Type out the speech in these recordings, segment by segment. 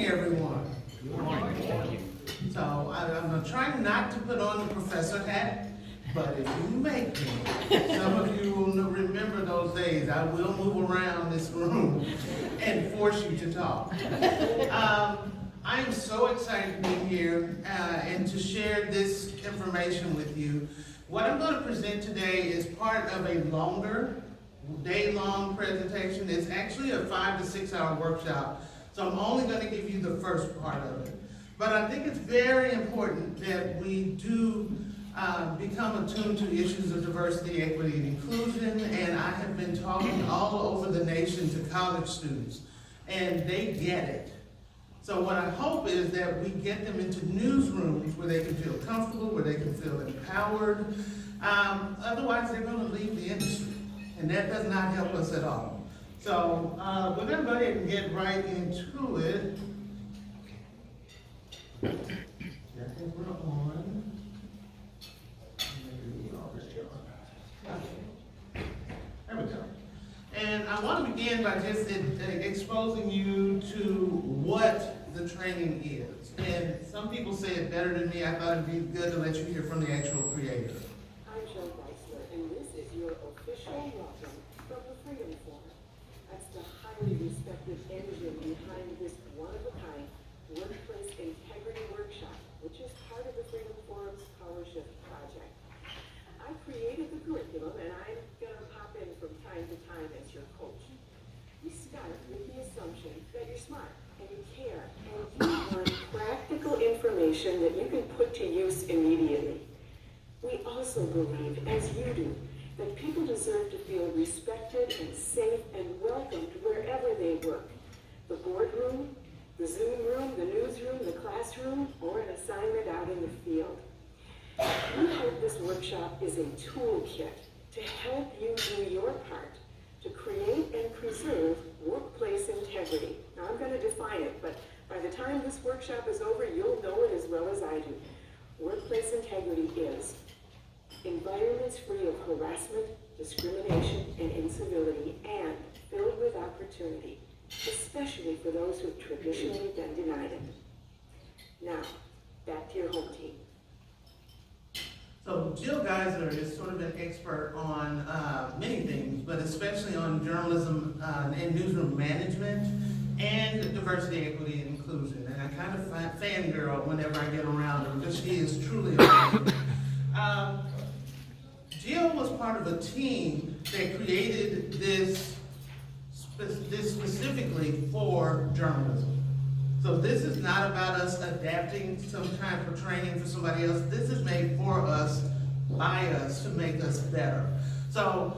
everyone. Good morning. So I'm trying not to put on the professor hat, but if you make me, some of you will remember those days. I will move around this room and force you to talk. I am so excited to be here and to share this information with you. What I'm going to present today is part of a longer, day-long presentation. It's actually a 5 to 6 hour workshop, so I'm only going to give you the first part of it. But I think it's very important that we do become attuned to issues of diversity, equity, and inclusion, and I have been talking all over the nation to college students, and they get it. So what I hope is that we get them into newsrooms where they can feel comfortable, where they can feel empowered. Otherwise, they're going to leave the industry, and that does not help us at all. So we're going to go ahead and get right into it. I think we're on. There we go. And I want to begin by just exposing you to what the training is. And some people say it better than me. I thought it'd be good to let you hear from the actual creator. I'm Joe Geisler, and this is your official welcome from the Freedom Forum. That's the highly respected engine behind this one-of-a-kind workplace integrity workshop, which is part of the Freedom Forum's Scholarship Project. I created the curriculum, and I'm going to pop in from time to time as your coach. We start with the assumption that you're smart, and you care, and you want practical information that you can put to use immediately. We also believe, as you do, that people deserve to feel respected and safe and welcomed wherever they work. The boardroom, the Zoom room, the newsroom, the classroom, or an assignment out in the field. We hope this workshop is a toolkit to help you do your part to create and preserve workplace integrity. Now I'm going to define it, but by the time this workshop is over, you'll know it as well as I do. Workplace integrity is environments free of harassment, discrimination, and incivility, and filled with opportunity, especially for those who've traditionally been denied it. Now, back to your home team. So Jill Geisler is sort of an expert on many things, but especially on journalism and newsroom management and diversity, equity, and inclusion. And I kind of fangirl whenever I get around her because she is truly amazing. Jill was part of a team that created this specifically for journalism. So this is not about us adapting some type of training for somebody else. This is made for us, by us, to make us better. So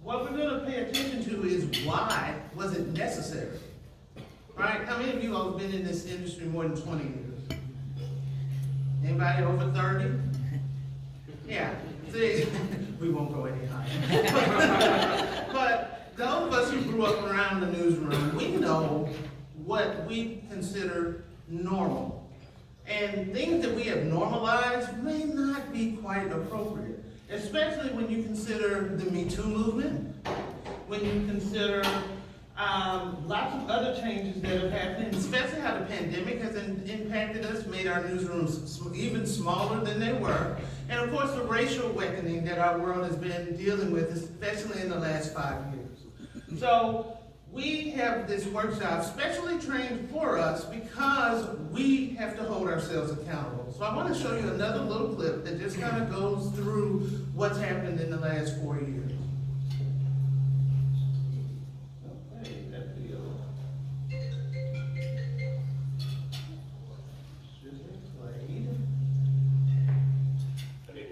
what we're going to pay attention to is why was it necessary? Right? How many of you all have been in this industry more than 20 years? Anybody over 30? Yeah. See, we won't go any higher. But those of us who grew up around the newsroom, we know what we consider normal. And things that we have normalized may not be quite appropriate, especially when you consider the Me Too movement, when you consider lots of other changes that have happened, especially how the pandemic has impacted us, made our newsrooms even smaller than they were, and of course the racial reckoning that our world has been dealing with, especially in the last 5 years. So we have this workshop specially trained for us because we have to hold ourselves accountable. So I want to show you another little clip that just kind of goes through what's happened in the last 4 years. Okay, that video. Should be played.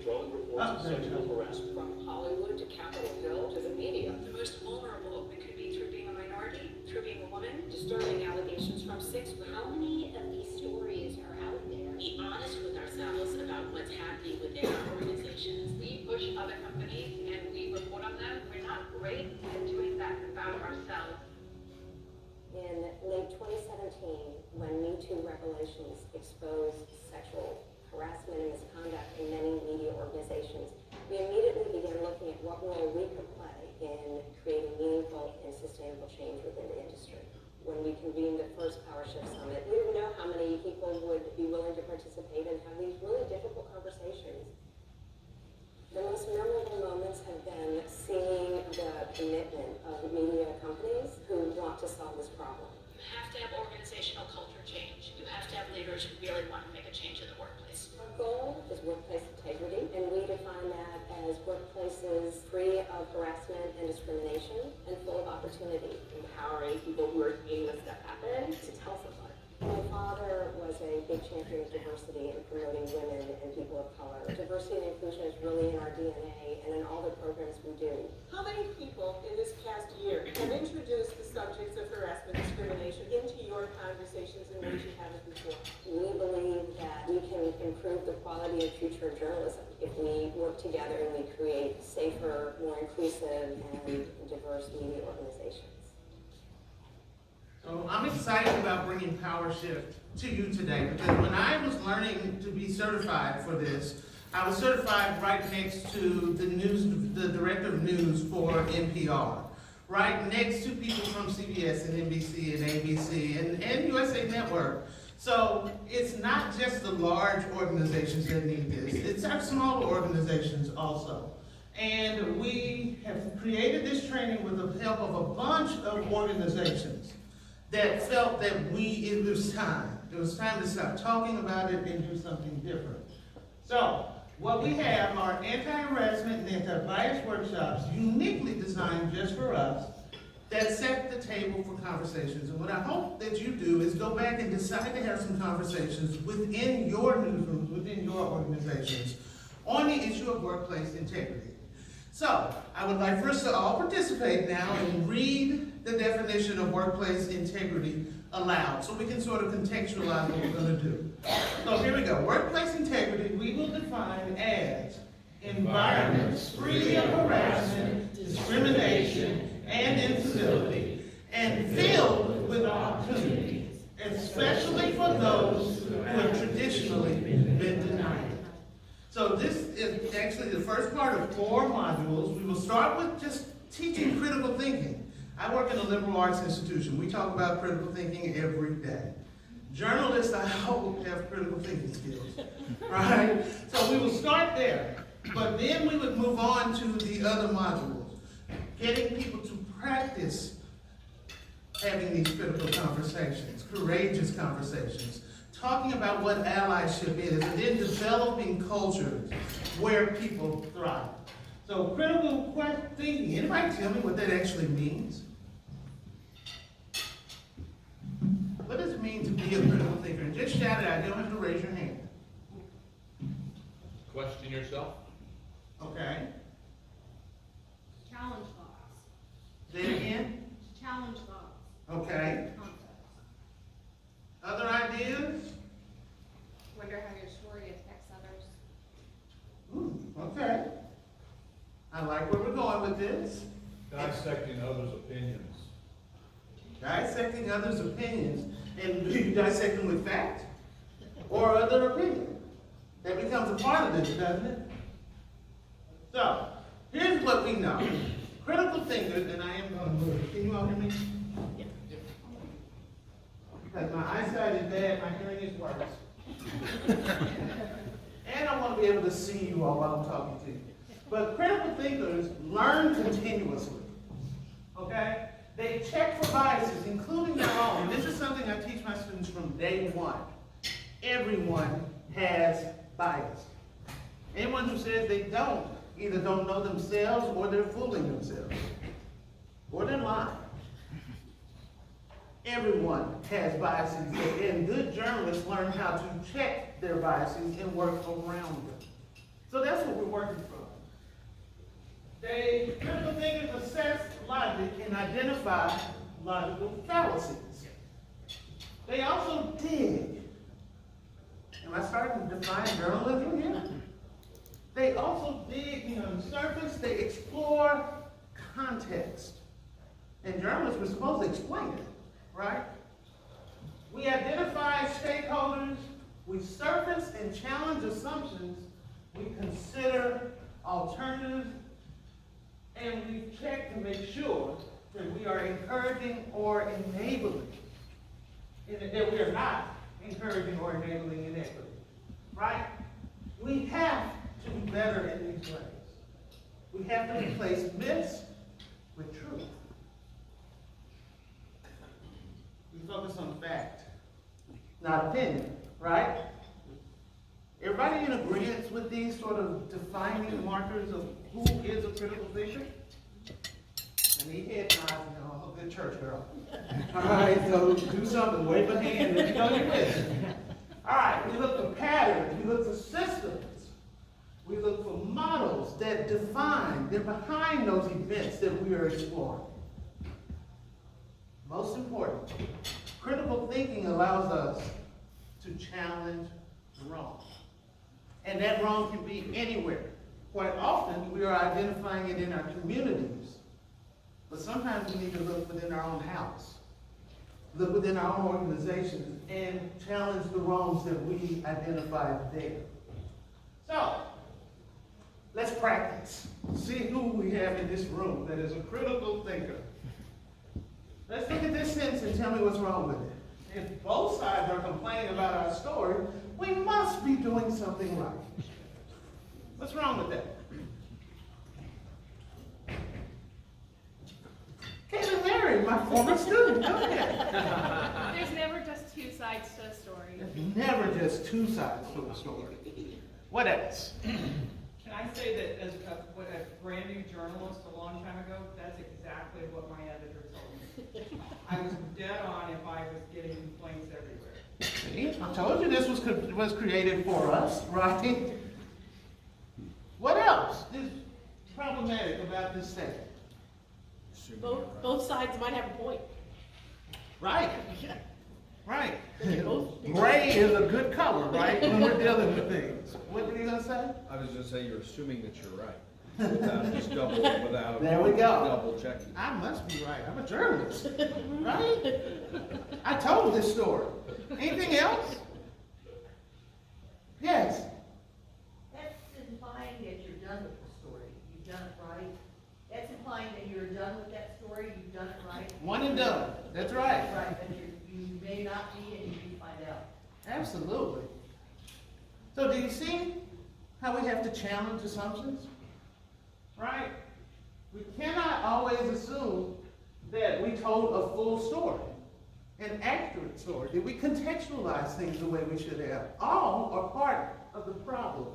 Growing reports of sexual harassment from Hollywood to Capitol Hill to the media. The most vulnerable we could be through being a minority, through being a woman. Disturbing allegations from 6 women. How many of these stories are out there? Be honest with ourselves about what's happening within our organizations. We push other companies and we report on them. We're not great at doing that about ourselves. In late 2017, when Me Too revelations exposed sexual harassment and misconduct in many media organizations, we immediately began looking at what role we could play in creating meaningful and sustainable change within the industry. When we convened the first first Power Shift Summit, we didn't know how many people would be willing to participate and have these really difficult conversations. The most memorable moments have been seeing the commitment of media companies who want to solve this problem. You have to have organizational culture change. You have to have leaders who really want to make a change in the workplace. Our goal is workplace integrity, and we define that as workplaces free of harassment and discrimination and full of opportunity. Empowering people who are seeing this stuff happen to tell someone. My father was a big champion of diversity and promoting women and people of color. Diversity and inclusion is really in our DNA and in all the programs we do. How many people in this past year have introduced the subjects of harassment and discrimination into your conversations in ways you haven't before? We believe that we can improve the quality and future of journalism if we work together and we create safer, more inclusive, and diverse media organizations. So I'm excited about bringing Power Shift to you today because when I was learning to be certified for this, I was certified right next to the director of news for NPR, right next to people from CBS and NBC and ABC and USA Network. So it's not just the large organizations that need this, it's our smaller organizations also. And we have created this training with the help of a bunch of organizations that felt that it was time. It was time to stop talking about it and do something different. So, what we have are anti-harassment and anti-bias workshops uniquely designed just for us that set the table for conversations. And what I hope that you do is go back and decide to have some conversations within your newsrooms, within your organizations, on the issue of workplace integrity. So, I would like for us to all participate now and read the definition of workplace integrity aloud so we can sort of contextualize what we're going to do. So here we go. Workplace integrity we will define as environments free of harassment, discrimination, and incivility, and filled with opportunities, especially for those who have traditionally been denied. So this is actually the first part of 4 modules. We will start with just teaching critical thinking. I work in a liberal arts institution. We talk about critical thinking every day. Journalists, I hope, have critical thinking skills, right? So we will start there, but then we would move on to the other modules, getting people to practice having these critical conversations, courageous conversations, talking about what allyship is, and then developing cultures where people thrive. So critical thinking, anybody tell me what that actually means? What does it mean to be a critical thinker? And just shout it out, you don't have to raise your hand. Question yourself. Okay. Challenge thoughts. Say it again. Challenge thoughts. Okay. Concepts. Other ideas? Wonder how your story affects others. Okay. I like where we're going with this. Dissecting others' opinions. Dissecting others' opinions. And do you dissect them with fact or other opinion? That becomes a part of this, doesn't it? So, here's what we know. Critical thinkers, and I am going to move. Can you all hear me? Yeah. Because my eyesight is bad, my hearing is worse. And I want to be able to see you all while I'm talking to you. But critical thinkers learn continuously. Okay? They check for biases, including their own. And this is something I teach my students from day one. Everyone has bias. Anyone who says they don't, either don't know themselves or they're fooling themselves. Or they're lying. Everyone has biases, and good journalists learn how to check their biases and work around them. So that's what we're working from. Critical thinkers assess logic and identify logical fallacies. They also dig. Am I starting to define journalism here? They also dig beyond the surface. They explore context. And journalists were supposed to explain it, right? We identify stakeholders. We surface and challenge assumptions. We consider alternatives. And we check to make sure that we are encouraging or enabling and that we are not encouraging or enabling inequity, right? We have to do better in these ways. We have to replace myths with truth. We focus on fact, not opinion, right? Everybody in agreement with these sort of defining markers of who is a critical thinker? I need head nods, you know, I'm a good church girl. All right, so do something, wave a hand if you know you're with it. All right, we look for patterns, we look for systems. We look for models that define, they're behind those events that we are exploring. Most important, critical thinking allows us to challenge wrong. And that wrong can be anywhere. Quite often, we are identifying it in our communities. But sometimes we need to look within our own house, look within our own organizations, and challenge the wrongs that we identify there. So, let's practice. See who we have in this room that is a critical thinker. Let's look at this sentence and tell me what's wrong with it. If both sides are complaining about our story, we must be doing something right. What's wrong with that? Kaylin Mary, my former student, go ahead. There's never just two sides to a story. There's never just two sides to a story. What else? Can I say that as a brand new journalist a long time ago, that's exactly what my editor told me. I was dead on if I was getting complaints everywhere. See, I told you this was created for us, right? What else is problematic about this statement? Both sides might have a point. Right. Right. Gray is a good color, right? When we're dealing with things. What were you gonna say? I was just saying, you're assuming that you're right, without just without There we go. double checking. I must be right. I'm a journalist, right? I told this story. Anything else? Yes. That's implying that you're done with the story. You've done it right. That's implying that you're done with that story. You've done it right. One and done. That's right. Right, but you may not be, and you may find out. Absolutely. So do you see how we have to challenge assumptions? Right? We cannot always assume that we told a full story, an accurate story, that we contextualize things the way we should have. All are part of the problem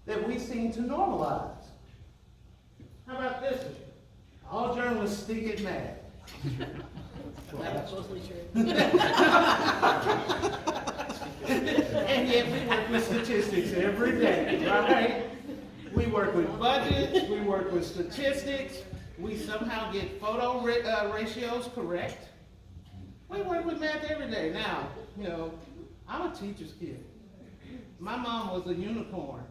that we seem to normalize. How about this? All journalists still get mad. That's mostly true. And yet we work with statistics every day, right? We work with budgets, we work with statistics, we somehow get photo ratios correct. We work with math every day. Now, you know, I'm a teacher's kid. My mom was a unicorn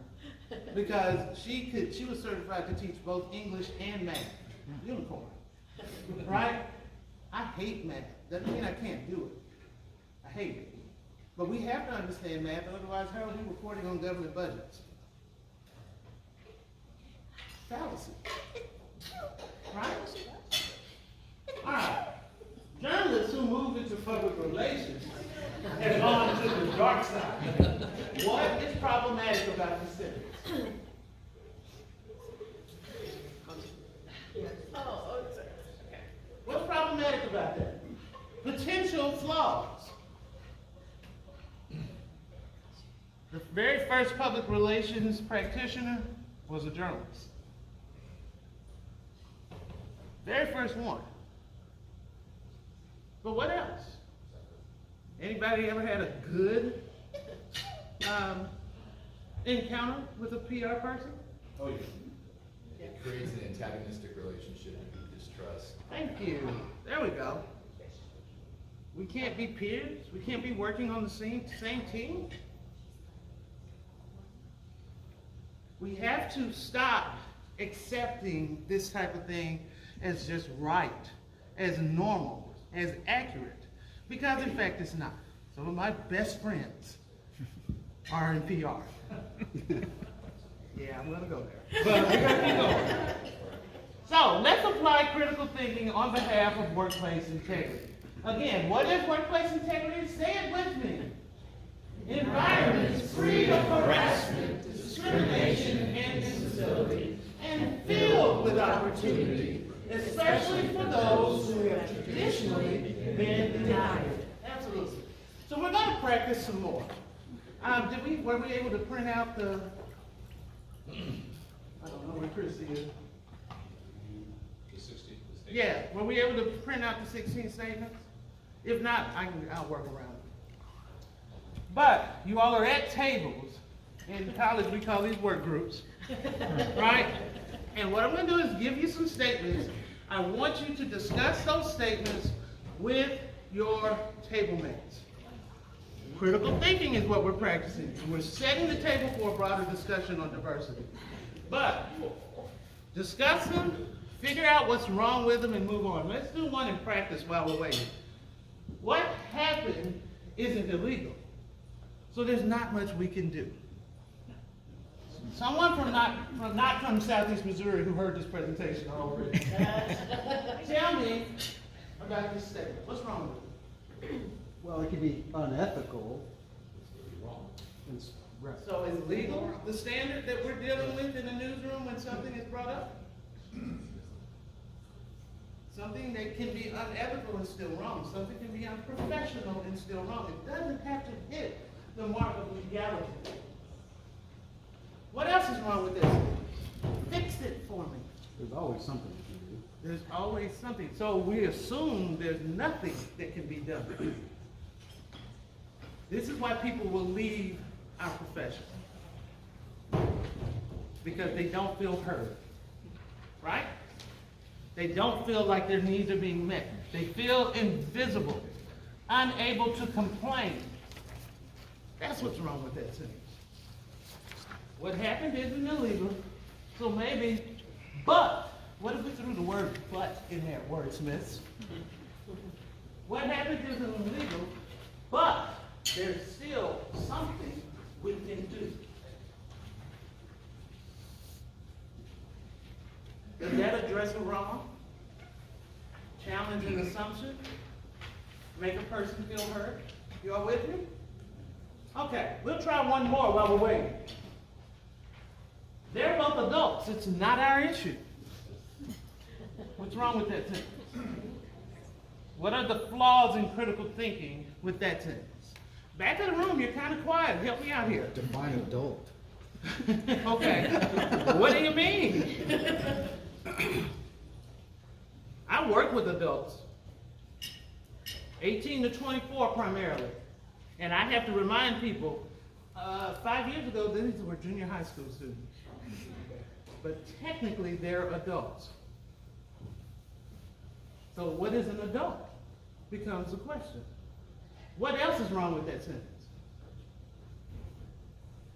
because she was certified to teach both English and math. Unicorn, right? I hate math. Doesn't mean I can't do it. I hate it. But we have to understand math, otherwise how are we reporting on government budgets? Fallacy. Right? All right. Journalists who move into public relations have gone to the dark side. What is problematic about this sentence? What's problematic about that? Potential flaws. The very first public relations practitioner was a journalist. Very first one. But what else? Anybody ever had a good encounter with a PR person? Oh, yeah. It creates an antagonistic relationship and distrust. Thank you. There we go. We can't be peers. We can't be working on the same team. We have to stop accepting this type of thing as just right, as normal, as accurate. Because in fact it's not. Some of my best friends are in PR. Yeah, I'm gonna go there. But we're gonna keep going. So let's apply critical thinking on behalf of workplace integrity. Again, what is workplace integrity? Say it with me. Environments free of harassment, discrimination, and instability, and filled with opportunity, especially for those who have traditionally been denied. Absolutely. So we're going to practice some more. Were we able to print out the, I don't know where Chrissy is. The 16th. Yeah, were we able to print out the 16 statements? If not, I'll work around it. But you all are at tables. In college, we call these work groups, right? And what I'm going to do is give you some statements. I want you to discuss those statements with your table mates. Critical thinking is what we're practicing. We're setting the table for a broader discussion on diversity. But discuss them, figure out what's wrong with them, and move on. Let's do one in practice while we're waiting. What happened isn't illegal, so there's not much we can do. Someone not from Southeast Missouri who heard this presentation already. Tell me about this statement. What's wrong with it? Well, it could be unethical. Right. So is legal the standard that we're dealing with in the newsroom when something is brought up? Something that can be unethical and still wrong. Something can be unprofessional and still wrong. It doesn't have to hit the mark of legality. What else is wrong with this? Fix it for me. There's always something you can do. There's always something. So we assume there's nothing that can be done. This is why people will leave our profession. Because they don't feel heard. Right? They don't feel like their needs are being met. They feel invisible, unable to complain. That's what's wrong with that sentence. What happened isn't illegal, so maybe, but, what if we threw the word but in there, wordsmiths? What happened isn't illegal, but there's still something we can do. Does that address a wrong? Challenge an assumption? Make a person feel heard? You all with me? Okay, we'll try one more while we're waiting. They're both adults. It's not our issue. What's wrong with that sentence? What are the flaws in critical thinking with that sentence? Back of the room, you're kind of quiet. Help me out here. Define adult. Okay. What do you mean? I work with adults, 18 to 24 primarily. And I have to remind people, 5 years ago, these were junior high school students. But technically, they're adults. So what is an adult? Becomes the question. What else is wrong with that sentence?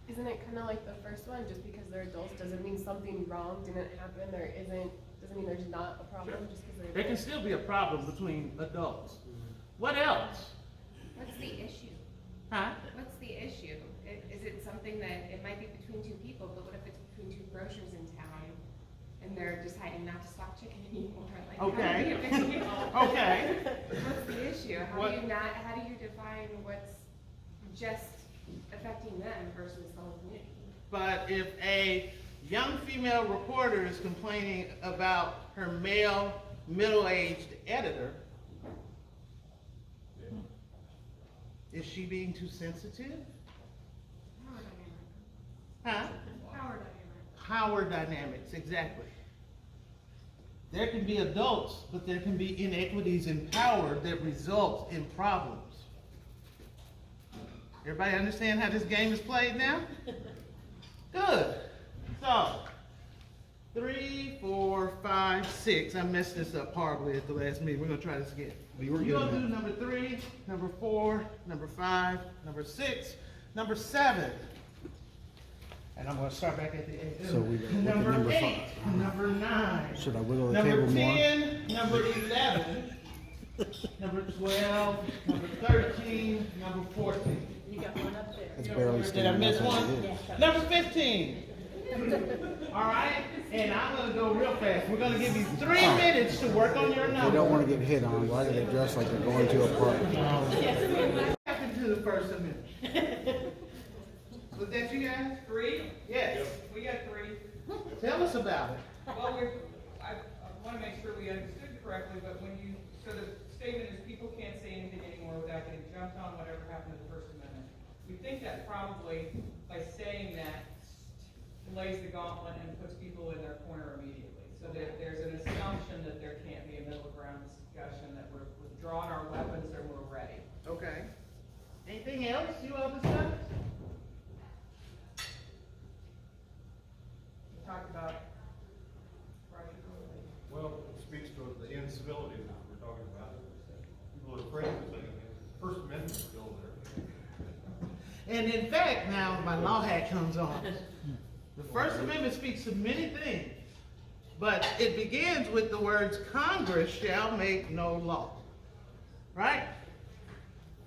Isn't it kind of like the first one? Just because they're adults doesn't mean something wrong didn't happen. Doesn't mean there's not a problem Sure. just because they're adults. There can still be a problem between adults. What else? What's the issue? Huh? What's the issue? Is it something that it might be between two people, but what if it's between two grocers in town and they're deciding not to stock chicken anymore? Like, Okay. how do you, Okay. What's the issue? How What- do you define what's just affecting them versus the whole community? But if a young female reporter is complaining about her male, middle-aged editor, is she being too sensitive? Power dynamic. Huh? Power dynamic. Power dynamics, exactly. There can be adults, but there can be inequities in power that result in problems. Everybody understand how this game is played now? Good. So, 3, 4, 5, 6. I messed this up horribly at the last meeting. We're going to try this again. You were You're good going to at do number 3, number 4, number 5, number 6, number 7. And I'm going to start back at the 8. So we got number number 8, number 9. Should I wiggle the Number table more? 10, number 11, number 12, number 13, number 14. You got one up there. It's barely Did I standing miss up as one? it is. Number 15. All right? And I'm gonna go real fast. We're gonna give you 3 minutes to work on your They number. don't wanna get hit on, why do they dress like they're going to a party? What happened to the First Amendment? Was that you guys? 3? Yes. We got 3. Tell us about it. Well, I want to make sure we understood correctly, but so the statement is people can't say anything anymore without getting jumped on, whatever happened to the First Amendment. We think that probably, by saying that, lays the gauntlet and puts people in their corner immediately. So that there's an assumption that there can't be a middle ground discussion, that we're withdrawing our weapons and we're ready. Okay. Anything else you all discussed? We talked about Well, it speaks to the incivility that we're talking about. People are afraid of things. First Amendment's still there. And in fact, now my law hat comes on. The First Amendment speaks to many things, but it begins with the words, Congress shall make no law. Right?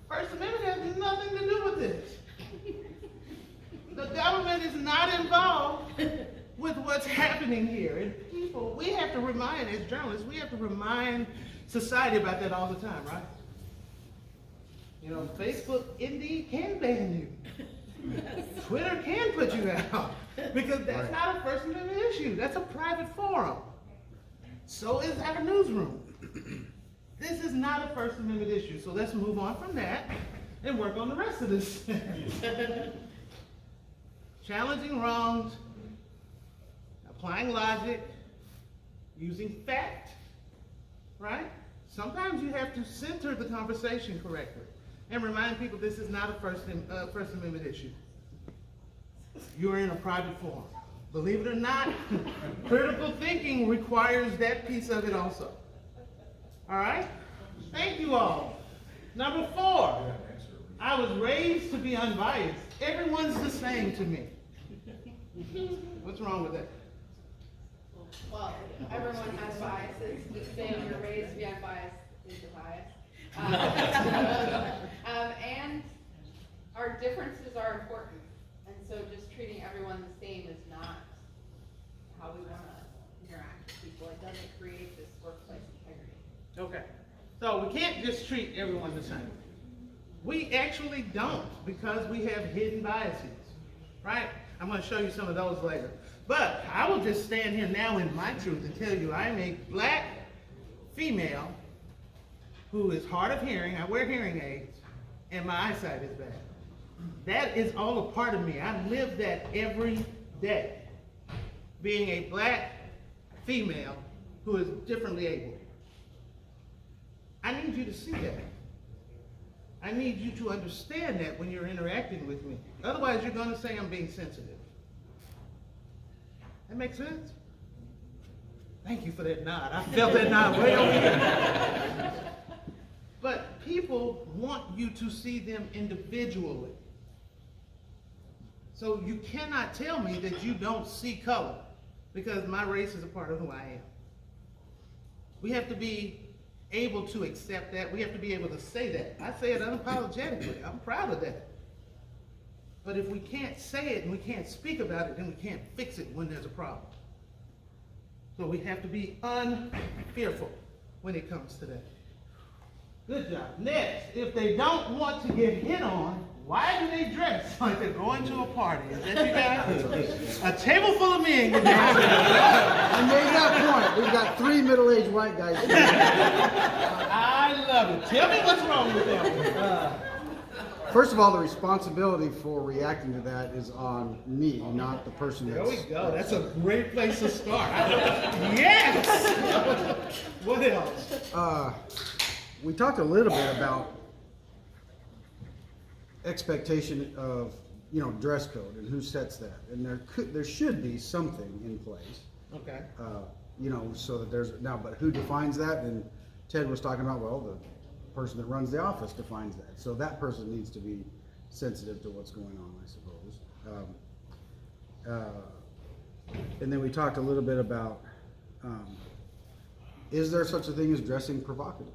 First Amendment has nothing to do with this. The government is not involved with what's happening here. And people, we have to remind, as journalists, we have to remind society about that all the time, right? You know, Facebook indeed can ban you. Twitter can put you out because that's not a First Amendment issue. That's a private forum. So is our newsroom. This is not a First Amendment issue. So let's move on from that and work on the rest of this. Challenging wrongs, applying logic, using fact, right? Sometimes you have to center the conversation correctly and remind people this is not a First Amendment issue. You're in a private forum. Believe it or not, critical thinking requires that piece of it also. All right? Thank you all. Number 4, I was raised to be unbiased. Everyone's the same to me. What's wrong with that? Well, everyone has biases. Just saying you're raised to be unbiased is a bias. And our differences are important. And so just treating everyone the same is not how we want to interact with people. It doesn't create this workplace integrity. Okay. So we can't just treat everyone the same. We actually don't, because we have hidden biases, right? I'm going to show you some of those later. But I will just stand here now in my truth and tell you I am a black female who is hard of hearing. I wear hearing aids, and my eyesight is bad. That is all a part of me. I live that every day, being a black female who is differently able. I need you to see that. I need you to understand that when you're interacting with me. Otherwise, you're going to say I'm being sensitive. That makes sense? Thank you for that nod. I felt that nod way over here. But people want you to see them individually. So you cannot tell me that you don't see color, because my race is a part of who I am. We have to be able to accept that. We have to be able to say that. I say it unapologetically. I'm proud of that. But if we can't say it and we can't speak about it, then we can't fix it when there's a problem. So we have to be unfearful when it comes to that. Good job. Next, if they don't want to get hit on, why do they dress like they're going to a party? Is that you guys? A table full of men. I made that point. We've got 3 middle-aged white guys here. I love it. Tell me what's wrong with that. First of all, the responsibility for reacting to that is on me, not the person There that's... we go. That's a great place to start. Yes! What else? We talked a little bit about expectation of, dress code and who sets that. And there should be something in place. Okay. So that there's, now, but who defines that? And Ted was talking about, well, the person that runs the office defines that. So that person needs to be sensitive to what's going on, I suppose. And then we talked a little bit about, is there such a thing as dressing provocatively?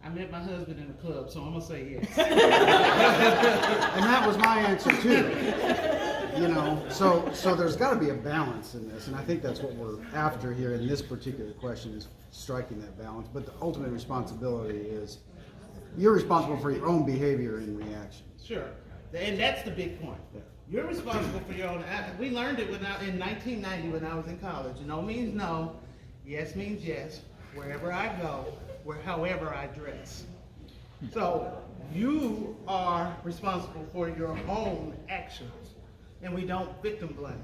I met my husband in a club, so I'm going to say yes. And that was my answer too. You know, so there's gotta be a balance in this, and I think that's what we're after here in this particular question, is striking that balance. But the ultimate responsibility is, you're responsible for your own behavior and reactions. Sure, and that's the big point. Yeah. You're responsible for your own. We learned it in 1990 when I was in college. No means no, yes means yes. Wherever I go, however I dress. So you are responsible for your own actions, and we don't victim blame.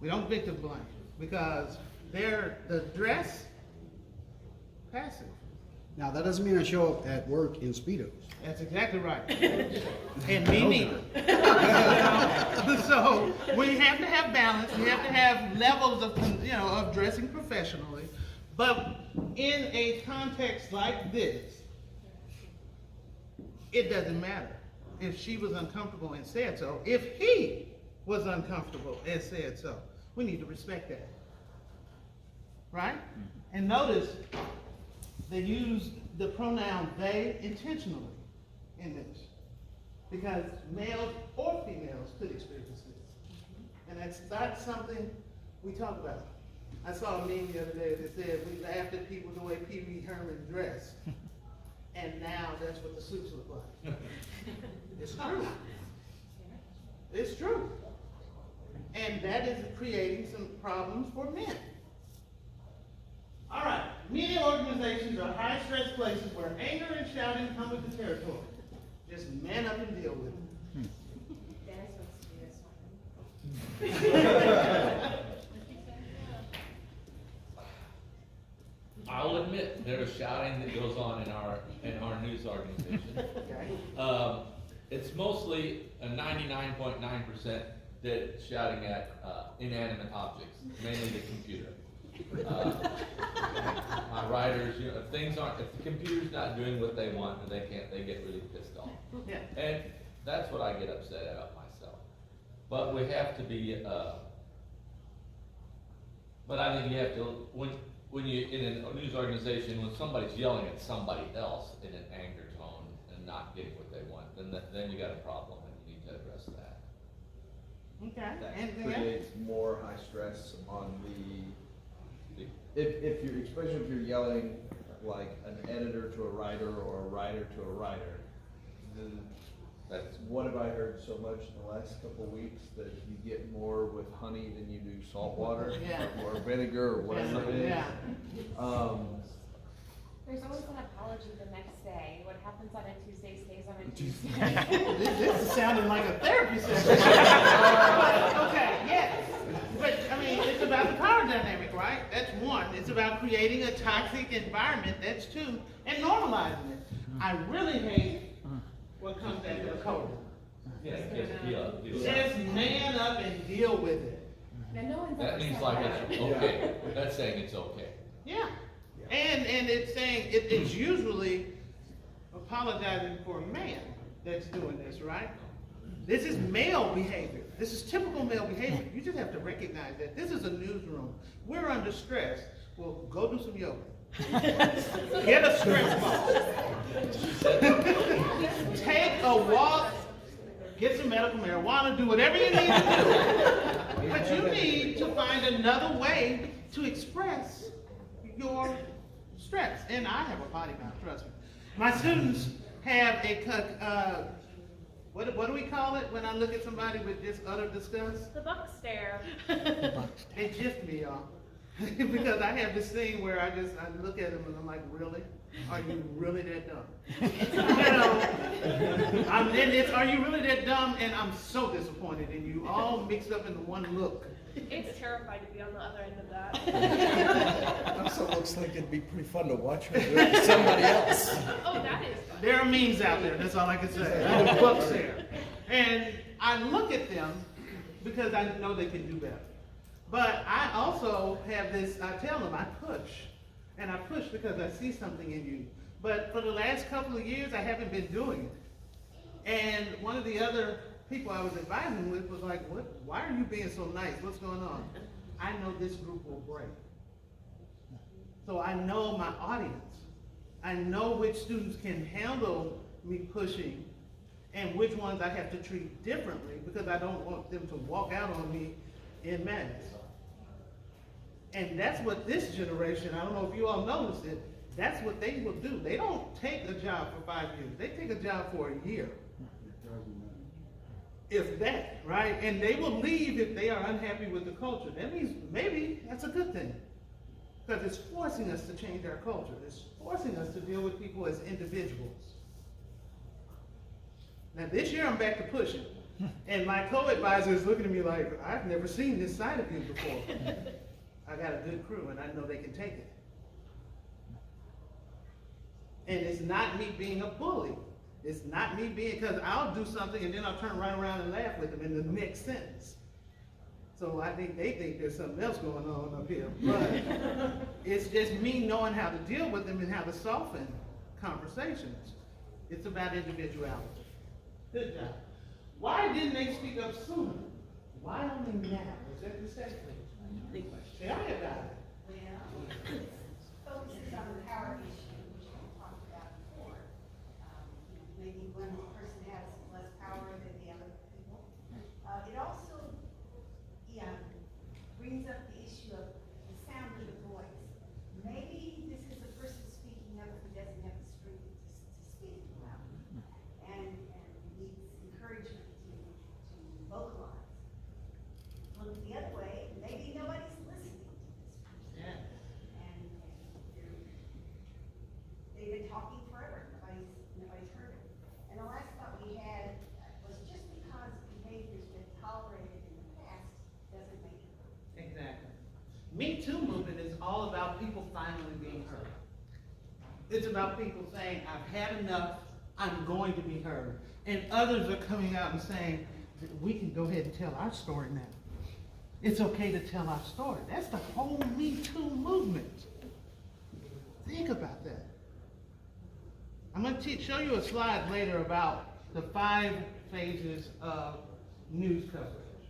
We don't victim blame because the dress passive. Now, that doesn't mean I show up at work in Speedos. That's exactly right. And me neither. So we have to have balance. We have to have levels of dressing professionally. But in a context like this, it doesn't matter if she was uncomfortable and said so. If he was uncomfortable and said so, we need to respect that. Right? And notice they use the pronoun they intentionally in this, because males or females could experience this. And that's not something we talk about. I saw a meme the other day that said we laughed at people the way Pee Wee Herman dressed, and now that's what the suits look like. It's true. It's true. And that is creating some problems for men. All right, media organizations are high-stress places where anger and shouting come with the territory. Just man up and deal with it. Dennis wants to do this one. I'll admit there's shouting that goes on in our news organization. Okay. It's mostly a 99.9% that shouting at inanimate objects, mainly the computer. My writers, if the computer's not doing what they want, and they get really pissed off. Yeah. And that's what I get upset about myself. But we have to be, but I think you have to, when you, in a news organization, when somebody's yelling at somebody else in an anger tone and not getting what they want, then you got a problem and you need to address that. Okay. That Anything else? creates more high stress on if you're, especially if you're yelling like an editor to a writer or a writer to a writer. That's what have I heard so much in the last couple of weeks, that you get more with honey than you do salt water. Yeah. Or vinegar or whatever it is. Yeah. There's always an apology the next day. What happens on a Tuesday stays on a Tuesday. This is sounding like a therapy session. Okay, yes. But, I mean, it's about the power dynamic, right? That's one. It's about creating a toxic environment. That's two. And normalizing it. I really hate what comes after the code. Yeah, deal. Just man up and deal with it. And no one's That ever means said like that. it's okay. That's saying it's okay. Yeah. And it's saying, it's usually apologizing for a man that's doing this, right? This is male behavior. This is typical male behavior. You just have to recognize that. This is a newsroom. We're under stress. Well, go do some yoga. Get a stress ball. Take a walk. Get some medical marijuana. Do whatever you need to do. But you need to find another way to express your stress. And I have a body mouth, trust me. My students have a, what do we call it when I look at somebody with just utter disgust? The buck stare. They gift me, y'all. Because I have this thing where I look at them and I'm like, really? Are you really that dumb? Are you really that dumb? And I'm so disappointed in you, all mixed up into one look. It's terrifying to be on the other end of that. Also looks like it'd be pretty fun to watch her do it to somebody else. Oh, that is fun. There are memes out there, that's all I can say. There are books there. And I look at them because I know they can do better. But I also have this, I tell them, I push. And I push because I see something in you. But for the last couple of years, I haven't been doing it. And one of the other people I was advising with was like, why are you being so nice? What's going on? I know this group will break. So I know my audience. I know which students can handle me pushing and which ones I have to treat differently because I don't want them to walk out on me in madness. And that's what this generation, I don't know if you all noticed it, that's what they will do. They don't take a job for 5 years. They take a job for a year. If that, right? And they will leave if they are unhappy with the culture. That means maybe that's a good thing. Because it's forcing us to change our culture. It's forcing us to deal with people as individuals. Now this year I'm back to pushing. And my co-advisor is looking at me like, I've never seen this side of you before. I got a good crew and I know they can take it. And it's not me being a bully. It's not me being, because I'll do something and then I'll turn right around and laugh with them in the next sentence. So I think they think there's something else going on up here. But it's just me knowing how to deal with them and how to soften conversations. It's about individuality. Good job. Why didn't they speak up sooner? Why only now? Is that the second? Tell me about it. Well, focuses on the power issue, which we talked about before. Maybe one person has less power than the other people. It also brings up the issue of the sound of the voice. Maybe this is a person speaking up who doesn't have the strength to speak well, and needs encouragement to vocalize. Look the other way, maybe nobody's listening to this person. Yeah. And they've been talking forever, nobody's heard it. And the last thought we had was just because behavior's been tolerated in the past doesn't make it right. Exactly. Me Too movement is all about people finally being heard. It's about people saying, I've had enough, I'm going to be heard. And others are coming out and saying, we can go ahead and tell our story now. It's okay to tell our story. That's the whole Me Too movement. Think about that. I'm going to show you a slide later about the 5 phases of news coverage.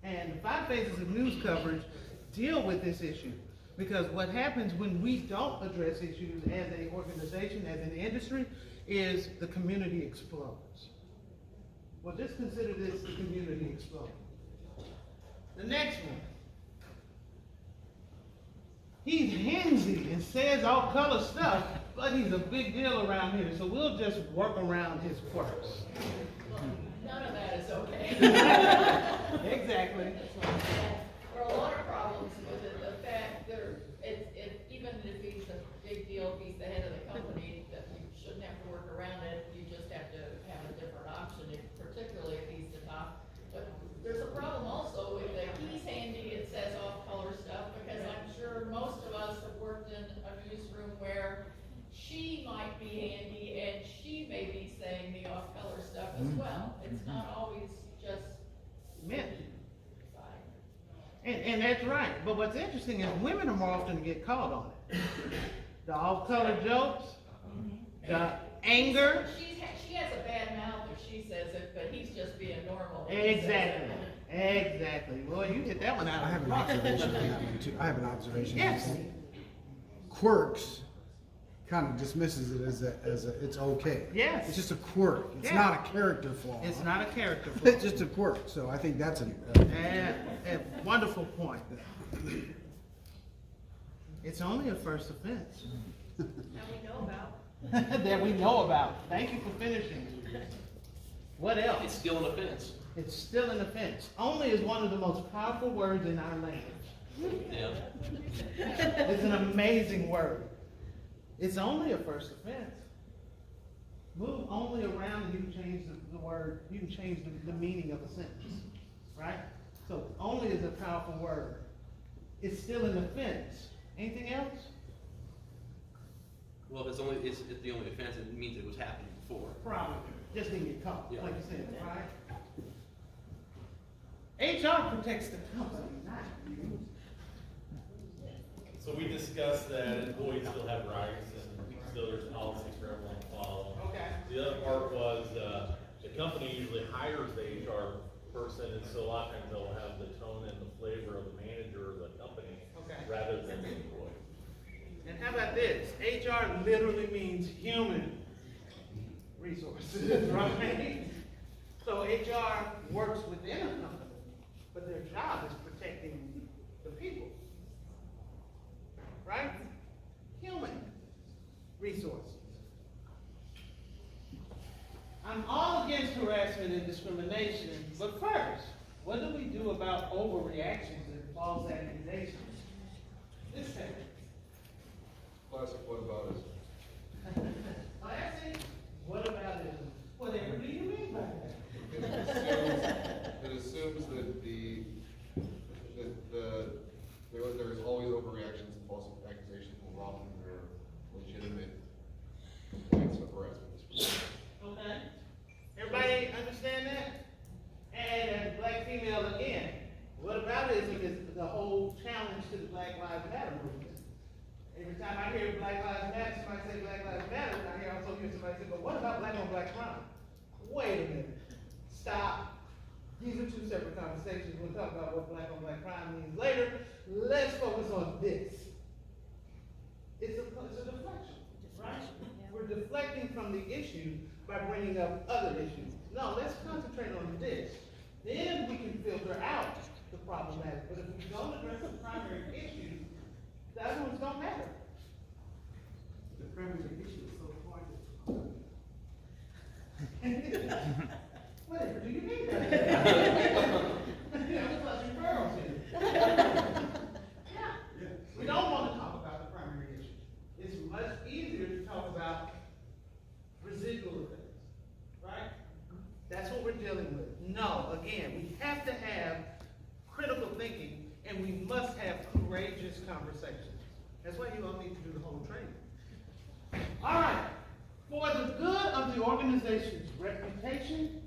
And the 5 phases of news coverage deal with this issue. Because what happens when we don't address issues as an organization, as an industry, is the community explodes. Well, just consider this the community exploding. The next one. He's handsy and says all color stuff, but he's a big deal around here, so we'll just work around his quirks. None of that is okay. Exactly. There are a lot of problems with it. The fact even if he's a big deal, if he's the head of the company, that you shouldn't have to work around it. You just have to have a different option, particularly if he's the top. But there's a problem also with the he's handy, it says off-color stuff, because I'm sure most of us have worked in a newsroom where she might be handy and she may be saying the off-color stuff as well. It's not always just men. And that's right. But what's interesting is women are more often to get called on it. The off-color jokes, the anger. She has a bad mouth if she says it, but he's just being normal. Exactly. Exactly. Well, you hit that one out. I have an observation on that one too. I have an observation. Yes. Quirks kind of dismisses it as a it's okay. Yes. It's just a quirk. It's not a character flaw. It's not a character flaw. It's just a quirk. So I think that's a wonderful point. It's only a first offense. That we know about. That we know about. Thank you for finishing. What else? It's still an offense. It's still an offense. Only is one of the most powerful words in our language. Yeah. It's an amazing word. It's only a first offense. Move only around and you can change the word, you can change the meaning of a sentence, right? So only is a powerful word. It's still an offense. Anything else? Well, if it's the only offense, it means it was happening before. Probably. Just didn't get caught, Yeah. like you said, right? HR protects the company, not you. So we discussed that employees still have rights and still there's policies for everyone to follow. Okay. The other part was, the company usually hires the HR person, and so a lot of times they'll have the tone and the flavor of the manager of the company rather than the employee. And how about this? HR literally means human resources, right? So HR works within a company, but their job is protecting the people. Right? Human resources. I'm all against harassment and discrimination, but first, what do we do about overreactions and false accusations? This second. Classic, what about us? Classic, what about it? Whatever do you mean by that? It assumes that there's always overreactions and false accusations more often than there are legitimate complaints of harassment. Okay. Everybody understand that? And as a black female again, what about it is the whole challenge to the Black Lives Matter movement. Every time I hear Black Lives Matter, somebody say Black Lives Matter, I also hear somebody say, but what about black on black crime? Wait a minute. Stop. These are two separate conversations. We'll talk about what black on black crime means later. Let's focus on this. It's a deflection, right? We're deflecting from the issue by bringing up other issues. No, let's concentrate on this. Then we can filter out the problematic. But if we don't address the primary issue, the other ones don't matter. The primary issue is so hard Whatever do you mean by that? I'm clutching pearls here. Yeah. We don't want to talk about the primary issue. It's much easier to talk about residual effects, right? That's what we're dealing with. No, again, we have to have critical thinking, and we must have courageous conversations. That's why you all need to do the whole training. All right. For the good of the organization's reputation,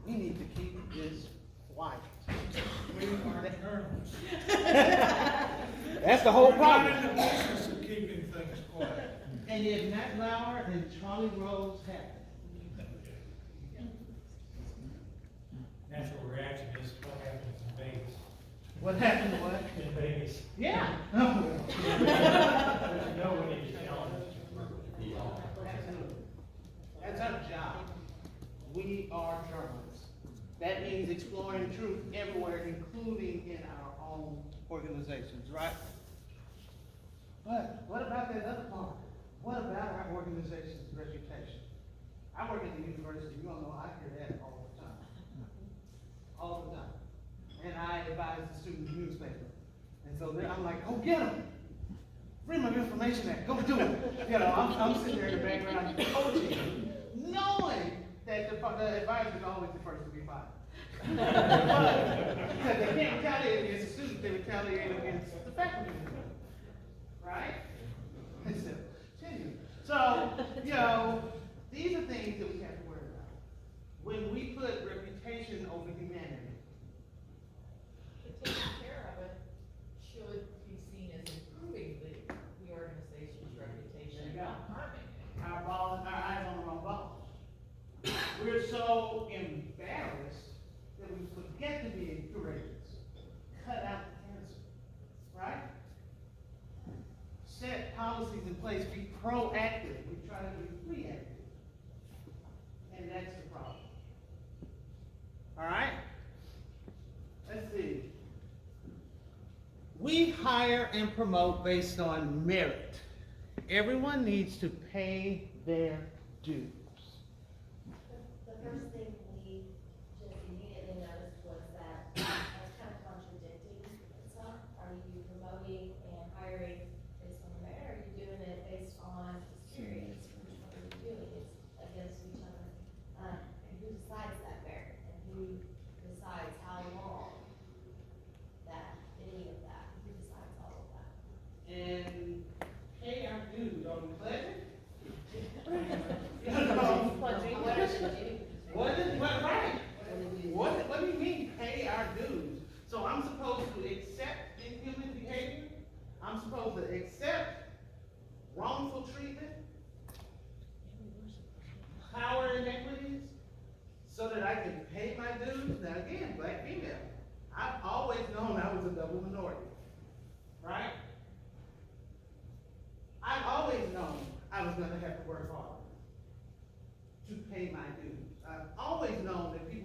we need to keep this quiet. We are nervous. That's the whole We're problem. not in the business of keeping things quiet. And yet Matt Lauer and Charlie Rose have it. Natural reaction is what happens in Vegas. What happened to what? In Vegas. Yeah. Nobody is telling us. Absolutely. That's our job. We are journalists. That means exploring truth everywhere, including in our own organizations, right? But what about that other part? What about our organization's reputation? I work at the university. You all know I hear that all the time. All the time. And I advise the student newspaper. And so I'm like, go get them. Freedom of Information Act, go do it. You know, I'm sitting there in the background coaching, knowing that the advisor is always the first to be fired. Because they can't retaliate against the students, they retaliate against the faculty. Right? So, you know, these are things that we have to worry about. When we put reputation over humanity. Taking care of it should be seen as improving the organization's reputation, not harming it. Our eyes on the wrong ball. We're so embarrassed that we forget to be courageous. Cut out the cancer, right? Set policies in place, be proactive. We try to be reactive. And that's the problem. All right? Let's see. We hire and promote based on merit. Everyone needs to pay their dues. The first thing we just immediately noticed was that that's kind of contradicting itself. Are you promoting and hiring based on merit, or are you doing it based on experience? Which one are you doing? It's against each other. And who decides that merit? And who decides how long any of that? Who decides all of that? And pay our dues. Are we pledging? What do you mean pay our dues? So I'm supposed to accept inhuman behavior? I'm supposed to accept wrongful treatment, power inequities, so that I can pay my dues? Now again, black female. I've always known I was a double minority, right? I've always known I was going to have to work hard to pay my dues. I've always known that people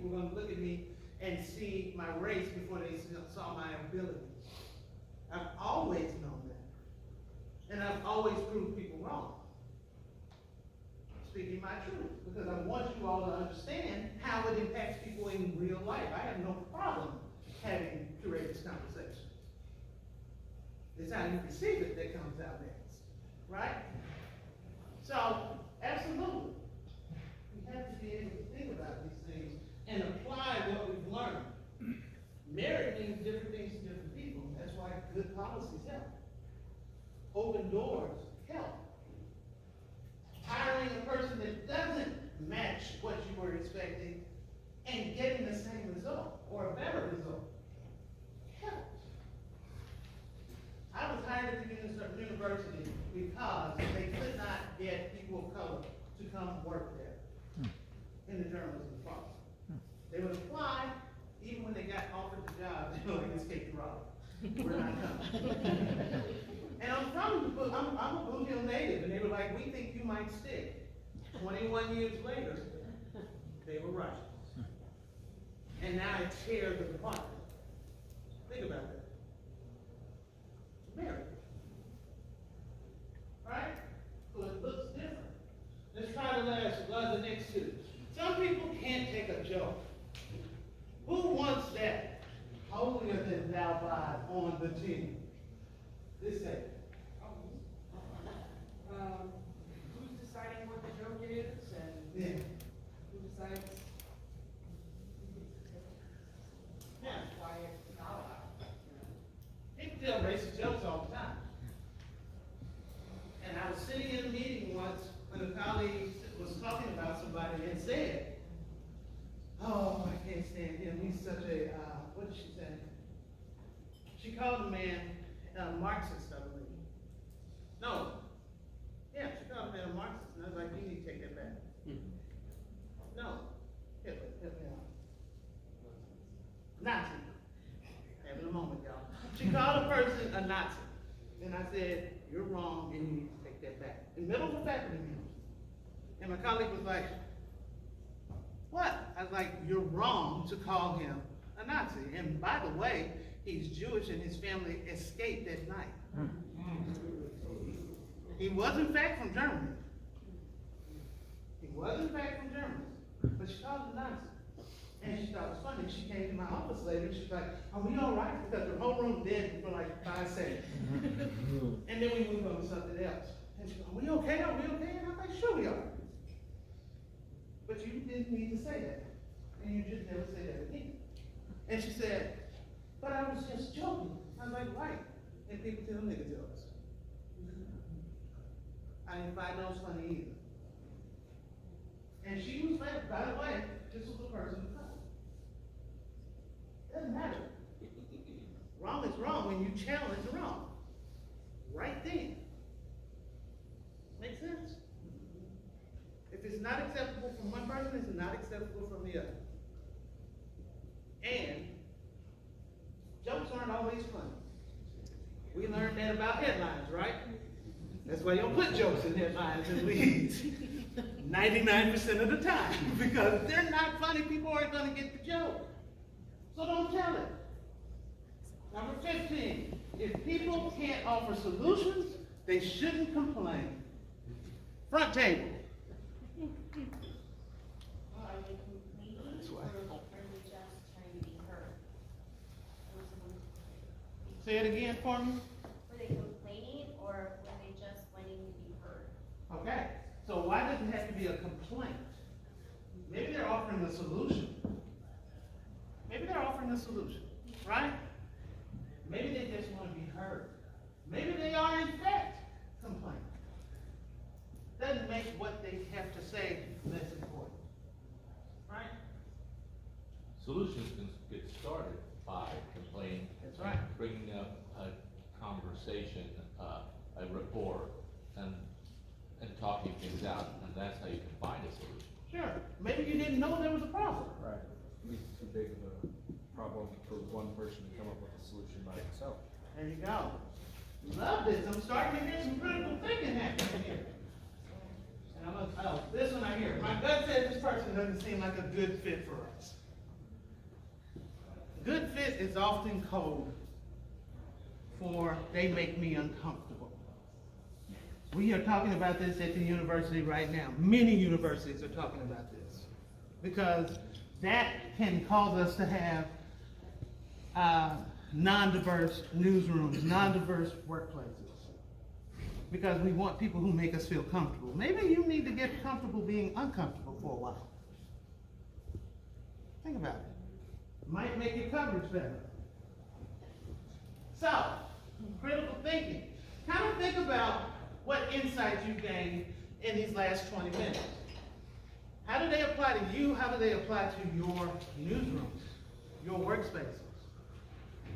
and see my race before they saw my ability. I've always known that. And I've always proved people wrong. Speaking my truth, because I want you all to understand how it impacts people in real life. I have no problem having courageous conversation. It's how you receive it that comes out next, right? So, absolutely, we have to be able to think about these things and apply what we've learned. Merit means different things to different people. That's why good policies help. Open doors help. Hiring a person that doesn't match what you were expecting and getting the same result or a better result helps. I was hired at the university because they could not get people of color to come work there in the journalism department. They would apply, even when they got offered the job, they were like, it's Kate Rob. We're not coming. And I'm a Blue Hill native, and they were like, we think you might stick. 21 years later, they were right. And now I chair the department. Think about that. Merit. Right? So it looks different. Let's try to love the next two. Some people can't take a joke. Who wants that holier than thou vibe on the team? This say. Who's deciding what the joke is and who decides why it's not allowed? People tell racist jokes all the time. And I was sitting in a meeting once when a colleague was talking about somebody and said, oh, I can't stand him. He's such a, what did she say? She called the man Marxist, I believe. No. Yeah, she called the man a Marxist. And I was like, you need to take that back. No. Help me out. Nazi. Having a moment, y'all. She called a person a Nazi. And I said, you're wrong and you need to take that back. In the middle of a faculty meeting. And my colleague was like, what? I was like, you're wrong to call him a Nazi. And by the way, he's Jewish and his family escaped that night. He was in fact from Germany. He was in fact from Germany. But she called him a Nazi. And she thought it was funny. She came to my office later and she was like, are we all right? Because the whole room dead for like 5 seconds. And then we moved on to something else. And she goes, are we okay? Are we okay? And I'm like, sure we are. But you didn't need to say that. And you just never say that again. And she said, but I was just joking. I was like, right. And people tell nigga jokes. I didn't find those funny either. And she was like, by the way, this was a person of color. Doesn't matter. Wrong is wrong when you challenge wrong. Right then. Make sense? If it's not acceptable from one person, it's not acceptable from the other. And jokes aren't always funny. We learned that about headlines, right? That's why you don't put jokes in headlines and leads 99% of the time. Because if they're not funny, people aren't going to get the joke. So don't tell it. Number 15, if people can't offer solutions, they shouldn't complain. Front table. Are they complaining or are they just trying to be heard? Say it again for me. Were they complaining or were they just wanting to be heard? Okay. So why does it have to be a complaint? Maybe they're offering a solution. Maybe they're offering a solution, right? Maybe they just want to be heard. Maybe they are in fact complaining. Doesn't make what they have to say less important, right? Solutions can get started by complaining. That's right. Bringing up a conversation, a rapport, and talking things out, and that's how you can find a solution. Sure. Maybe you didn't know there was a problem. Right. It's too big of a problem for one person to come up with a solution by itself. There you go. Love this. I'm starting to hear some critical thinking happening here. And this one I hear. My gut says this person doesn't seem like a good fit for us. Good fit is often code for they make me uncomfortable. We are talking about this at the university right now. Many universities are talking about this because that can cause us to have non-diverse newsrooms, non-diverse workplaces, because we want people who make us feel comfortable. Maybe you need to get comfortable being uncomfortable for a while. Think about it. Might make your coverage better. So, critical thinking. Kind of think about what insights you gained in these last 20 minutes. How do they apply to you? How do they apply to your newsrooms, your workspaces?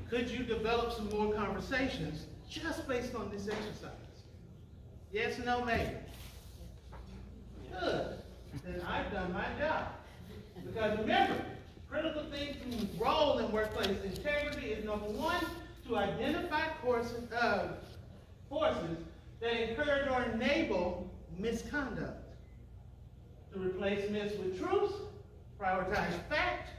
Could you develop some more conversations just based on this exercise? Yes, no, maybe. Good. Then I've done my job. Because remember, critical thinking's role in workplace integrity is number one, to identify forces that encourage or enable misconduct. To replace myths with truths, prioritize fact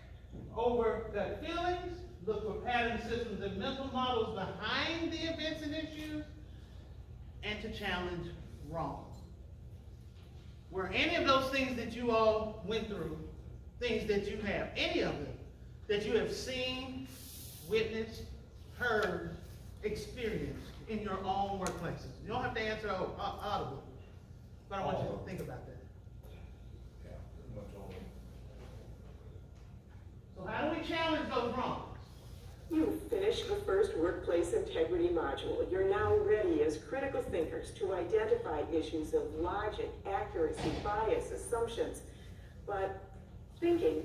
over gut feelings, look for pattern systems and mental models behind the events and issues, and to challenge wrong. Were any of those things that you all went through, things that you have, any of them, that you have seen, witnessed, heard, experienced in your own workplaces? You don't have to answer audibly, but I want you to think about that. Yeah, pretty much all of them. So how do we challenge those wrongs? You've finished the first workplace integrity module. You're now ready as critical thinkers to identify issues of logic, accuracy, bias, assumptions. But thinking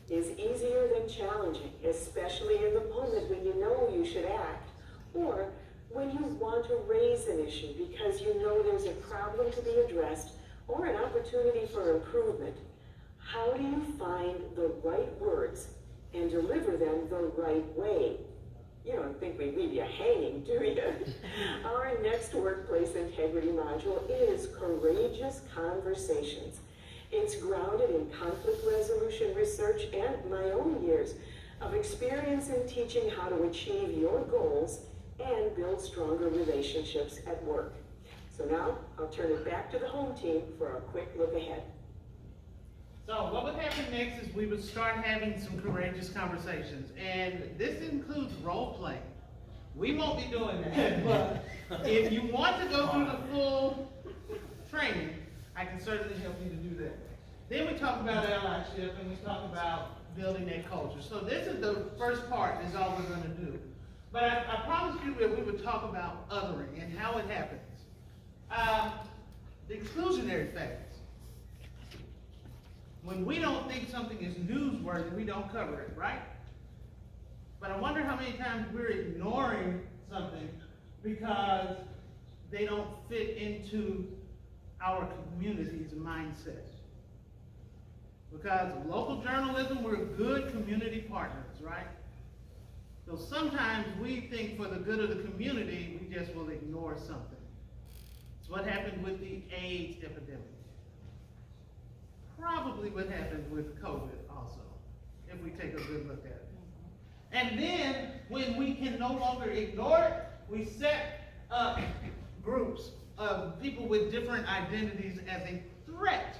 is easier than challenging, especially in the moment when you know you should act, or when you want to raise an issue because you know there's a problem to be addressed or an opportunity for improvement. How do you find the right words and deliver them the right way? You don't think we leave you hanging, do you? Our next workplace integrity module is Courageous Conversations. It's grounded in conflict resolution research and my own years of experience in teaching how to achieve your goals and build stronger relationships at work. So now I'll turn it back to the home team for a quick look ahead. So what would happen next is we would start having some courageous conversations, and this includes role playing. We won't be doing that, but if you want to go through the full training, I can certainly help you to do that. Then we talk about allyship, and we talk about building that culture. So this is the first part, is all we're going to do. But I promised you that we would talk about othering and how it happens. The exclusionary phase. When we don't think something is newsworthy, we don't cover it, right? But I wonder how many times we're ignoring something because they don't fit into our community's mindset. Because local journalism, we're good community partners, right? So sometimes we think for the good of the community, we just will ignore something. It's what happened with the AIDS epidemic. Probably what happened with COVID also, if we take a good look at it. And then, when we can no longer ignore it, we set up groups of people with different identities as a threat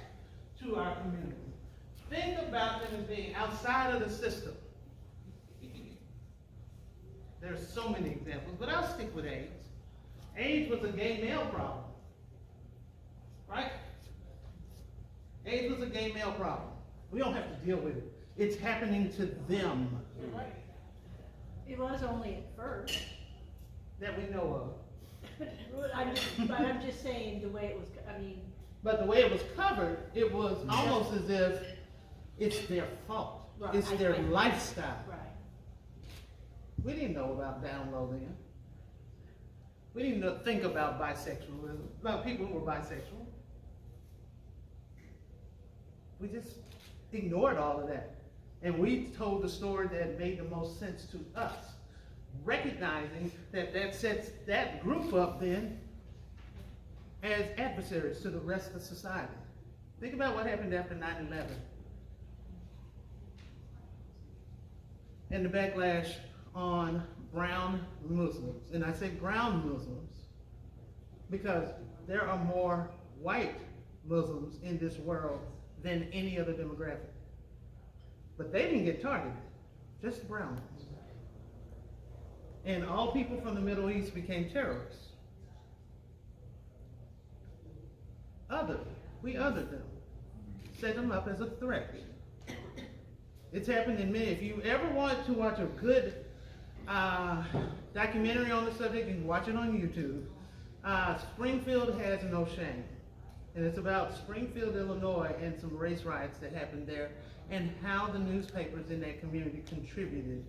to our community. Think about them as being outside of the system. There's so many examples, but I'll stick with AIDS. AIDS was a gay male problem, right? AIDS was a gay male problem. We don't have to deal with it. It's happening to them. Right. It was only at first. That we know of. But I'm just saying the way it was, But the way it was covered, it was almost as if it's their fault. Right. It's their lifestyle. Right. We didn't know about downloading. We didn't think about bisexualism, about people who were bisexual. We just ignored all of that. And we told the story that made the most sense to us, recognizing that that sets that group up then as adversaries to the rest of society. Think about what happened after 9/11. and the backlash on brown Muslims. And I say brown Muslims because there are more white Muslims in this world than any other demographic. But they didn't get targeted, just brown ones. And all people from the Middle East became terrorists. We othered them, set them up as a threat. It's happened in many. If you ever want to watch a good documentary on the subject, you can watch it on YouTube. Springfield Has No Shame. And it's about Springfield, Illinois, and some race riots that happened there, and how the newspapers in that community contributed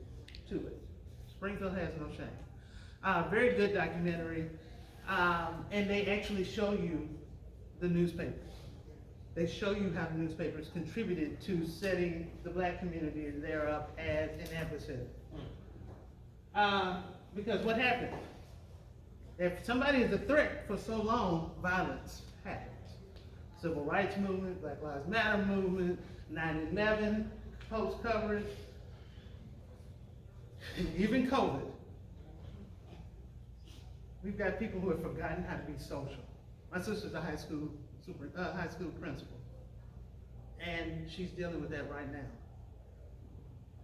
to it. Springfield Has No Shame. Very good documentary. And they actually show you the newspapers. They show you how the newspapers contributed to setting the black community there up as an adversary. Because what happened? If somebody is a threat for so long, violence happens. Civil rights movement, Black Lives Matter movement, 9/11, post coverage, and even COVID. We've got people who have forgotten how to be social. My sister's a high school principal, and she's dealing with that right now.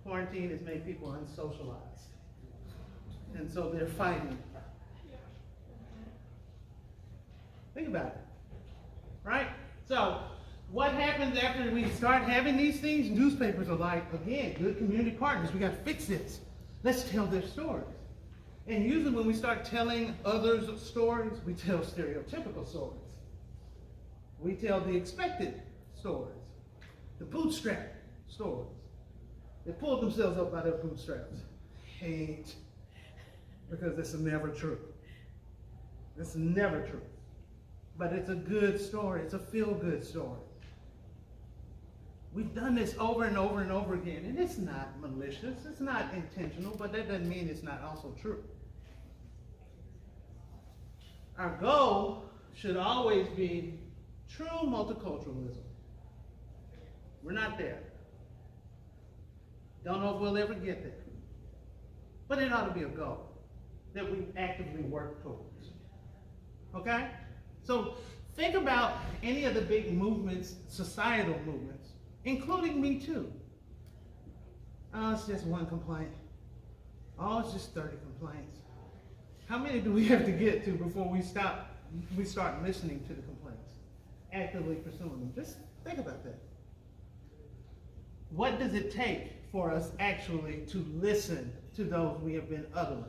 Quarantine has made people unsocialized, and so they're fighting. Think about it, right? So what happens after we start having these things? Newspapers are like, again, good community partners. We got to fix this. Let's tell their stories. And usually when we start telling others' stories, we tell stereotypical stories. We tell the expected stories, the bootstrap stories. They pulled themselves up by their bootstraps. Hate, because it's never true. It's never true. But it's a good story. It's a feel-good story. We've done this over and over and over again, and it's not malicious. It's not intentional, but that doesn't mean it's not also true. Our goal should always be true multiculturalism. We're not there. Don't know if we'll ever get there. But it ought to be a goal that we actively work towards. Okay? So think about any of the big movements, societal movements, including Me Too. Oh, it's just one complaint. Oh, it's just 30 complaints. How many do we have to get to before we start listening to the complaints, actively pursuing them? Just think about that. What does it take for us actually to listen to those we have been othering?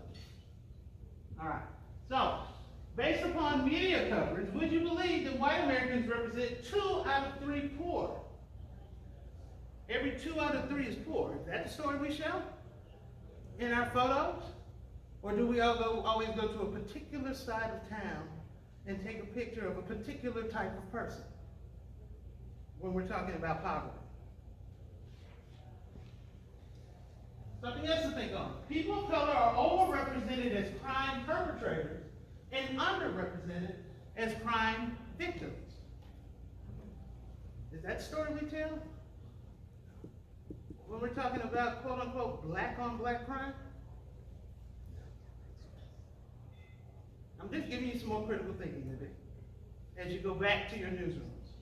All right. So, based upon media coverage, would you believe that white Americans represent 2 out of 3 poor? Every 2 out of 3 is poor. Is that the story we show in our photos? Or do we always go to a particular side of town and take a picture of a particular type of person when we're talking about poverty? Something else to think on. People of color are overrepresented as crime perpetrators and underrepresented as crime victims. Is that the story we tell when we're talking about quote-unquote black on black crime? I'm just giving you some more critical thinking today as you go back to your newsrooms.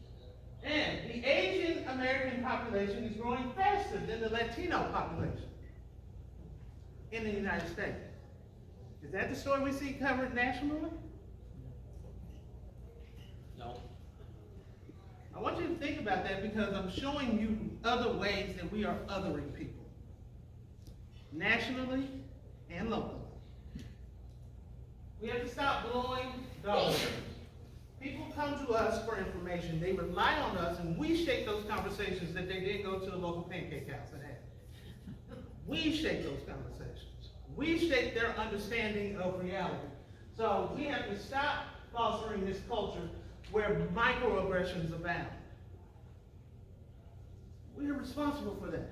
And the Asian American population is growing faster than the Latino population in the United States. Is that the story we see covered nationally? No. I want you to think about that because I'm showing you other ways that we are othering people, nationally and locally. We have to stop blowing dollars. People come to us for information. They rely on us, and we shape those conversations that they didn't go to the local pancake house and have. We shape those conversations. We shape their understanding of reality. So we have to stop fostering this culture where microaggressions abound. We are responsible for that.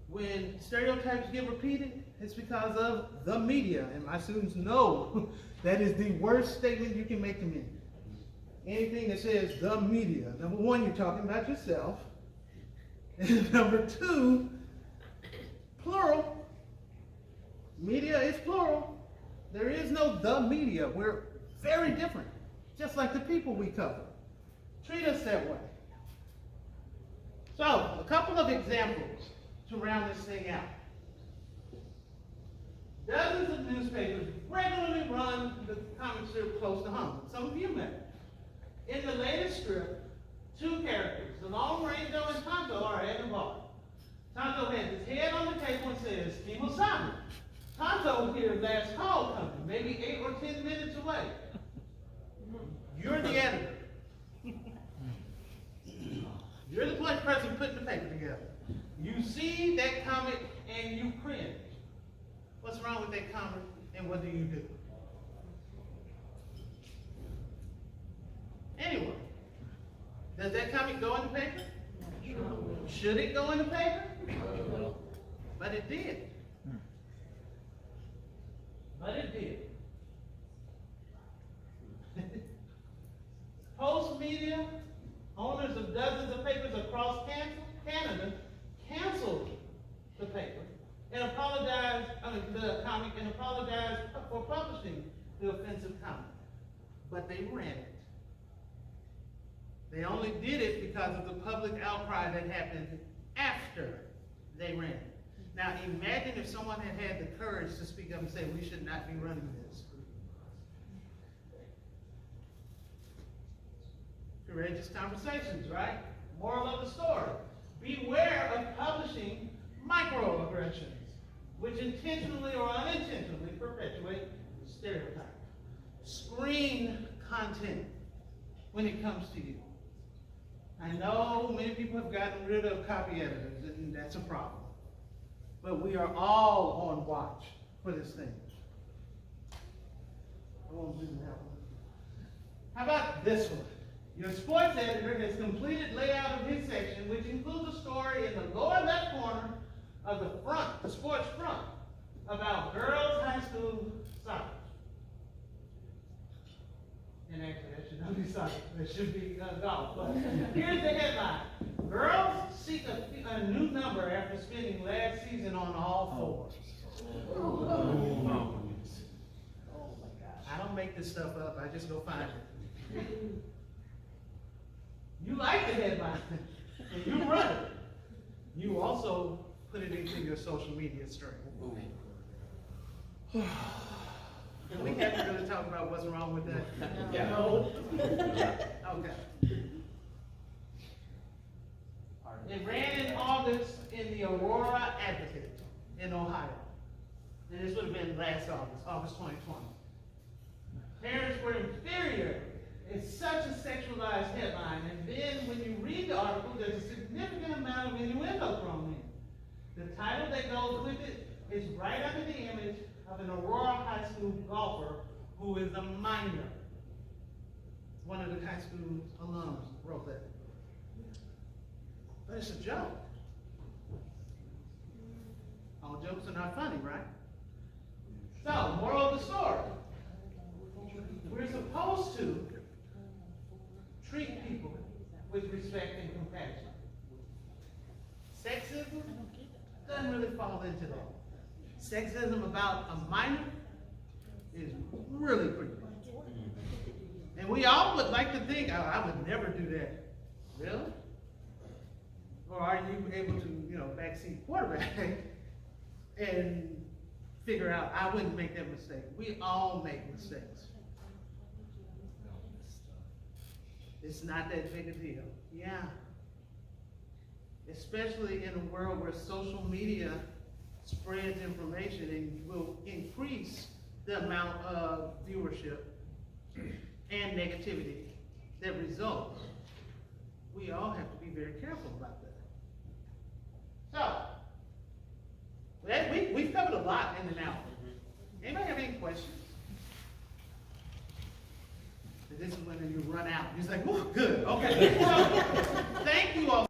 When stereotypes get repeated, it's because of the media, and my students know that is the worst statement you can make to me. Anything that says the media, number one, you're talking about yourself, and number two, Media is plural. There is no the media. We're very different, just like the people we cover. Treat us that way. So, a couple of examples to round this thing out. Dozens of newspapers regularly run the comic strip close to home. Some of you may. In the latest strip, two characters, the Lone Ranger and Tonto, are at the bar. Tonto has his head on the table and says, "Kimosabe." Tonto hears last call coming, maybe 8 or 10 minutes away. You're the editor. You're the person putting the paper together. You see that comic and you cringe. What's wrong with that comic and what do you do? Anyway, does that comic go in the paper? Should it go in the paper? But it did. But it did. Post media, owners of dozens of papers across Canada canceled the paper and apologized, the comic, and apologized for publishing the offensive comic. But they ran it. They only did it because of the public outcry that happened after they ran it. Now imagine if someone had had the courage to speak up and say, we should not be running this. Courageous conversations, right? Moral of the story. Beware of publishing microaggressions, which intentionally or unintentionally perpetuate stereotypes. Screen content when it comes to you. I know many people have gotten rid of copy editors, and that's a problem. But we are all on watch for this thing. I won't do that one. How about this one? Your sports editor has completed layout of his section, which includes a story in the lower left corner of the front, the sports front, about girls' high school soccer. And actually, that should not be soccer. That should be golf. But here's the headline. Girls seek a new number after spending last season on all fours. Oh my gosh. I don't make this stuff up. I just go find it. You like the headline, and you run it. You also put it into your social media stream. And we haven't really talked about what's wrong with that. No. Okay. It ran in August in the Aurora Advocate in Ohio. And this would have been last August, August 2020. Parents were infuriated. It's such a sexualized headline, and then when you read the article, there's a significant amount of innuendo thrown in. The title that goes with it is right under the image of an Aurora High School golfer who is a minor. One of the high school alums wrote that. But it's a joke. All jokes are not funny, right? So, moral of the story. We're supposed to treat people with respect and compassion. Sexism doesn't really fall into that. Sexism about a minor is really creepy. And we all would like to think, oh, I would never do that. Really? Or are you able to, backseat quarterback and figure out, I wouldn't make that mistake. We all make mistakes. It's not that big a deal. Yeah. Especially in a world where social media spreads information and will increase the amount of viewership and negativity that results. We all have to be very careful about that. So, we've covered a lot in and out. Anybody have any questions? This is when you run out. You're like, oh, good, okay. So, thank you all.